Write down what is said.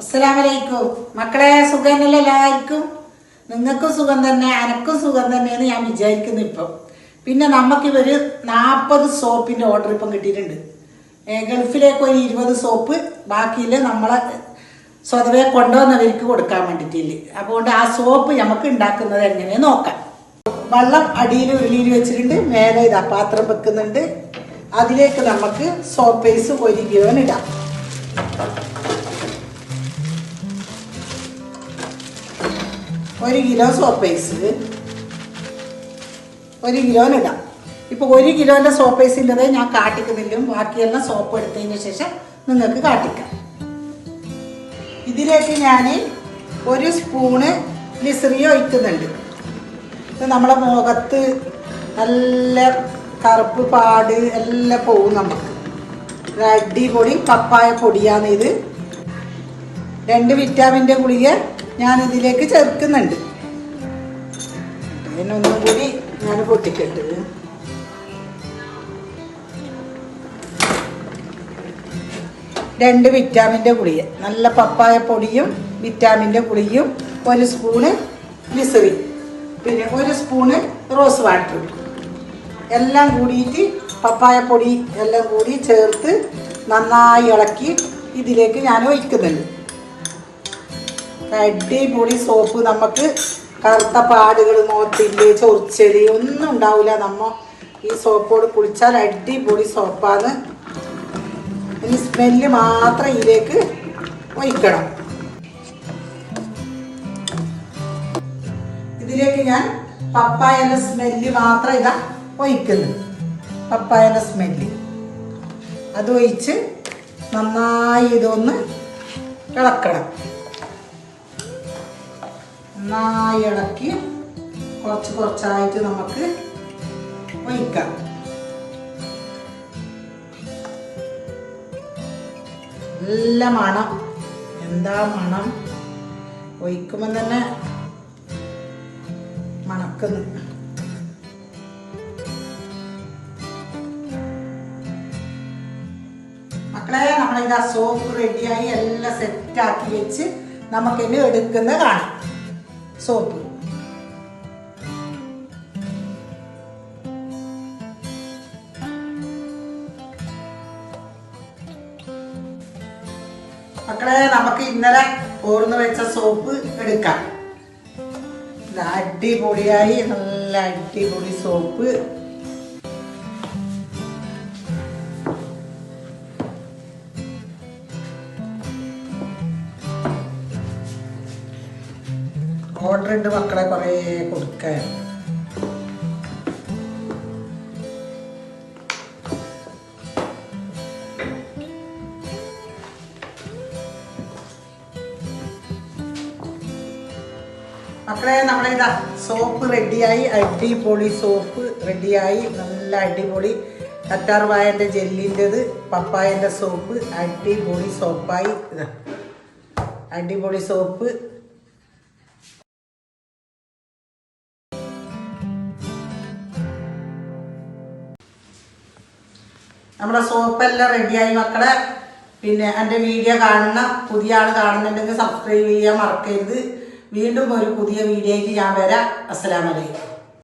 അസ്സലാമലൈക്കും മക്കളെ, സുഖം തന്നെയല്ലേ എല്ലാവർക്കും? നിങ്ങൾക്കും സുഖം തന്നെ, എനക്കും സുഖം തന്നെയെന്ന് ഞാൻ വിചാരിക്കുന്നു. ഇപ്പം പിന്നെ നമുക്കിവര് 40 സോപ്പിൻ്റെ ഓർഡർ ഇപ്പം കിട്ടിയിട്ടുണ്ട്. ഗൾഫിലേക്ക് ഒരു 20 സോപ്പ് ബാക്കിയിൽ നമ്മളെ സ്വതവേ കൊണ്ടുവന്നവർക്ക് കൊടുക്കാൻ വേണ്ടിയിട്ടില്ല. അതുകൊണ്ട് ആ സോപ്പ് നമുക്ക് ഉണ്ടാക്കുന്നത് എങ്ങനെയാണ് നോക്കാം. വെള്ളം അടിയിൽ ഉരുളിയിൽ വെച്ചിട്ടുണ്ട്, മേലെ ഇതാ പാത്രം വെക്കുന്നുണ്ട്. അതിലേക്ക് നമുക്ക് സോപ്പ് പൈസ് 1 കിലോന് ഇടാം. ഒരു കിലോ സോപ്പ് പൈസ് 1 കിലോന് ഇടാം. ഇപ്പോൾ 1 കിലോൻ്റെ സോപ്പ് പൈസിൻ്റെത് ഞാൻ കാട്ടിക്കുന്നില്ലും, ബാക്കിയെല്ലാം സോപ്പ് എടുത്തതിന് ശേഷം നിങ്ങൾക്ക് കാട്ടിക്കാം. ഇതിലേക്ക് ഞാൻ 1 സ്പൂണ് ഗ്ലിസറിൻ ഒഴിക്കുന്നുണ്ട്. ഇത് നമ്മളെ മുഖത്ത് നല്ല കറുപ്പ് പാട് എല്ലാം പോവും. നമുക്ക് അടിപൊളി പപ്പായ പൊടിയാണ് ഇത്. 2 വിറ്റാമിൻ്റെ ഗുളിക ഞാനിതിലേക്ക് ചേർക്കുന്നുണ്ട്. അതിനൊന്നും കൂടി ഞാൻ പൊട്ടിക്കട്ട്. രണ്ട് വിറ്റാമിൻ്റെ ഗുളിക, നല്ല പപ്പായ പൊടിയും വിറ്റാമിൻ്റെ ഗുളികയും 1 സ്പൂണ് ഗ്ലിസറിൻ, പിന്നെ 1 സ്പൂണ് റോസ് വാട്ടർ എല്ലാം കൂടിയിട്ട് പപ്പായ പൊടി എല്ലാം കൂടി ചേർത്ത് നന്നായി ഇളക്കി ഇതിലേക്ക് ഞാൻ ഒഴിക്കുന്നുണ്ട്. അടിപൊളി സോപ്പ്. നമുക്ക് കറുത്ത പാടുകൾ, മുഖത്തില് ചൊറിച്ചല് ഒന്നും ഉണ്ടാവില്ല. നമ്മ ഈ സോപ്പോട് കുളിച്ചാൽ അടിപൊളി സോപ്പാണ്. ഇനി സ്മെല്ല് മാത്രം ഇതിലേക്ക് ഒഴിക്കണം. ഇതിലേക്ക് ഞാൻ പപ്പായൻ്റെ സ്മെല്ല് മാത്രം ഇതാ ഒഴിക്കുന്നു. പപ്പായൻ്റെ സ്മെല്ല് അത് ഒഴിച്ച് നന്നായി ഇതൊന്ന് ഇളക്കണം. നന്നായി ഇളക്കി കുറച്ച് കുറച്ചായിട്ട് നമുക്ക് ഒഴിക്കാം. നല്ല മണം, എന്താ മണം! ഒഴിക്കുമ്പോൾ തന്നെ മണക്കുന്നു. മക്കളെ, നമ്മളിതാ സോപ്പ് റെഡിയായി എല്ലാം സെറ്റാക്കി വെച്ച് നമുക്കിനി എടുക്കുന്നത് കാണാം. സോപ്പ് മക്കളെ, നമുക്ക് ഇന്നലെ ഓർന്ന് വെച്ച സോപ്പ് എടുക്കാം. അടിപൊളിയായി നല്ല അടിപൊളി സോപ്പ്. ഓർഡർ ഉണ്ട് മക്കളെ, കുറേ കൊടുക്കാൻ. മക്കളെ, നമ്മളിതാ സോപ്പ് റെഡിയായി. അടിപൊളി സോപ്പ് റെഡിയായി. നല്ല അടിപൊളി കറ്റാർവായൻ്റെ ജെല്ലിൻ്റെത്, പപ്പായൻ്റെ സോപ്പ്. അടിപൊളി സോപ്പായി. ഇതാ അടിപൊളി സോപ്പ്. നമ്മുടെ സോപ്പെല്ലാം റെഡിയായി മക്കളെ. പിന്നെ എൻ്റെ വീഡിയോ കാണുന്ന പുതിയ ആൾ കാണുന്നുണ്ടെങ്കിൽ സബ്സ്ക്രൈബ് ചെയ്യാൻ മറക്കരുത്. വീണ്ടും ഒരു പുതിയ വീഡിയോയ്ക്ക് ഞാൻ വരാം. അസ്സലാമു അലൈക്കും.